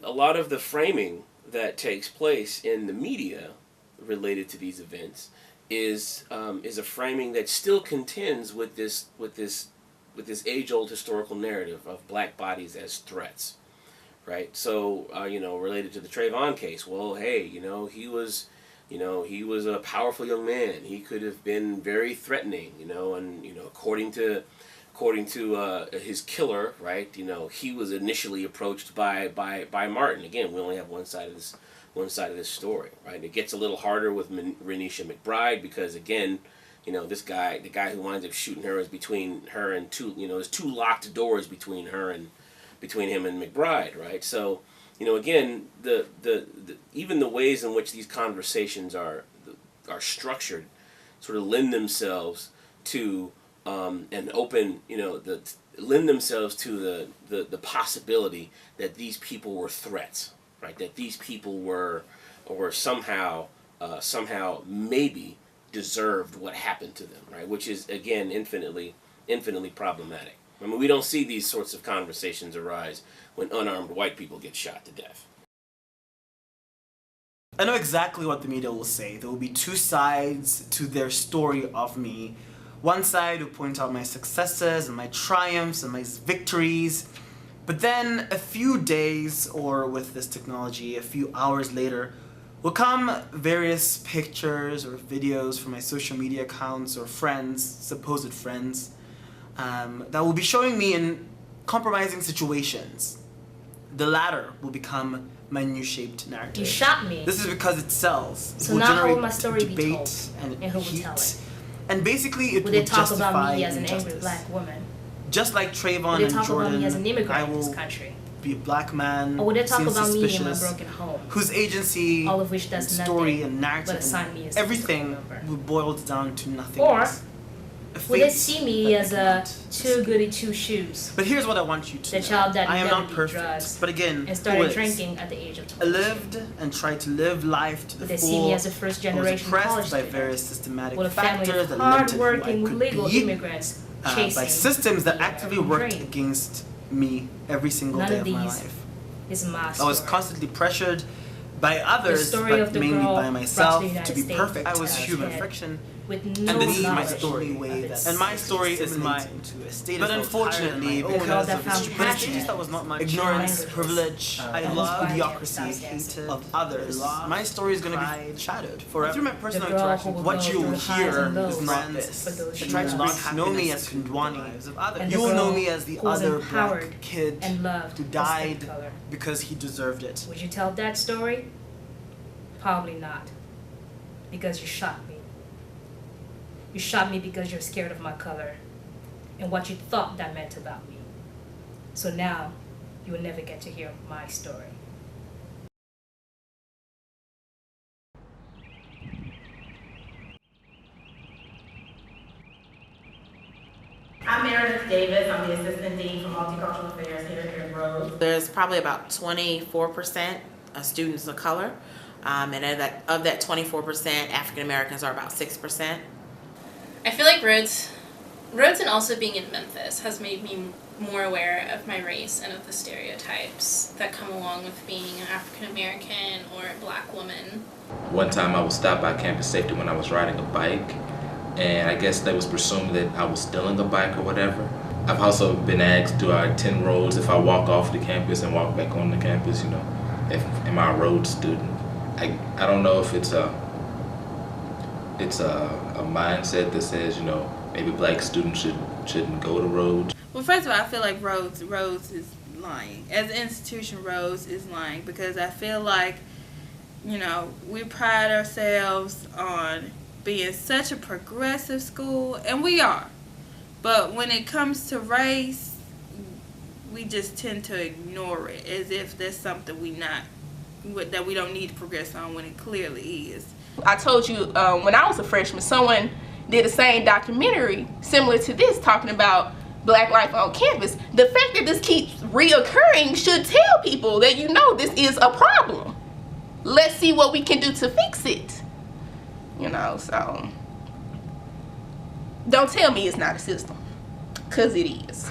a lot of the framing that takes place in the media related to these events is a framing that still contends with this age-old historical narrative of black bodies as threats, right? So related to the Trayvon case, well, hey, he was a powerful young man. He could have been very threatening, and according to his killer, right? He was initially approached by Martin. Again, we only have one side of this story, right? It gets a little harder with Renisha McBride because, again, the guy who winds up shooting her is between her and there's two locked doors between him and McBride, right? So, again, the even the ways in which these conversations are structured sort of lend themselves to lend themselves to the possibility that these people were threats, right? That these people were somehow maybe deserved what happened to them, right? Which is, again, infinitely problematic. I mean, we don't see these sorts of conversations arise when unarmed white people get shot to death. I know exactly what the media will say. There will be two sides to their story of me. One side will point out my successes and my triumphs and my victories. But then a few days, or with this technology, a few hours later, will come various pictures or videos from my social media accounts or friends, supposed friends, that will be showing me in compromising situations. The latter will become my new shaped narrative. You shot me. This is because it sells. So now how will my story be told? And who will tell it? And basically it will will they talk justify about me as an injustice. angry black woman? Just like Trayvon Will they and talk Jordan, about me as an immigrant I in this will country? be a black man, Or would they talk about me in my suspicious, broken home? whose agency, All of which does story nothing and narrative, but assign me as everything a boils down to nothing. Or would they see me as a too goody two shoes? But here's what I want you to know. The child that I am never not did perfect. drugs But again, and started drinking at the age of 20. I lived and tried to live life to the Would they full. see me as a first generation I was college oppressed by student? various systematic With a family factors of that limited who I hard-working could legal be, immigrants by chasing systems that the actively American worked dream. against me every single None day of of my these life. is my I story. was constantly pressured by others, story but of the mainly girl by brought to myself, the to United be States perfect. I was as human head friction. with And no this is my knowledge story. of its And my story is mine. But unfortunately, because of found stupidity, passion that was not my ignorance, languages. privilege, I that love was idiocracy, biased hatred of others, my story is going to be shattered forever. Through my personal girl interaction, who will what go you will through highs hear and lows is not for this. those I who try to love not know me as Kundwani, And you the will know girl me as the who was other empowered black kid and loved who his died skin color. because he deserved it. Would you tell that story? Probably not. Because you shot me. You shot me because you're scared of my color and what you thought that meant about me. So now you will never get to hear my story. I'm Meredith Davis. I'm the Assistant Dean for Multicultural Affairs here at Rhodes. There's probably about 24% of students of color, and of that 24%, African Americans are about 6%. I feel like Rhodes and also being in Memphis has made me more aware of my race and of the stereotypes that come along with being an African American or a black woman. One time I was stopped by campus safety when I was riding a bike, and I guess they was presuming that I was stealing a bike or whatever. I've also been asked, do I attend Rhodes if I walk off the campus and walk back on the campus, am I a Rhodes student? I don't know if it's a mindset that says, maybe black students shouldn't go to Rhodes. Well, first of all, I feel like Rhodes is lying. As an institution, Rhodes is lying because I feel like, we pride ourselves on being such a progressive school, and we are. But when it comes to race, we just tend to ignore it as if that's something that we don't need to progress on when it clearly is. I told you when I was a freshman, someone did the same documentary similar to this talking about black life on campus. The fact that this keeps reoccurring should tell people that this is a problem. Let's see what we can do to fix it. So don't tell me it's not a system, because it is.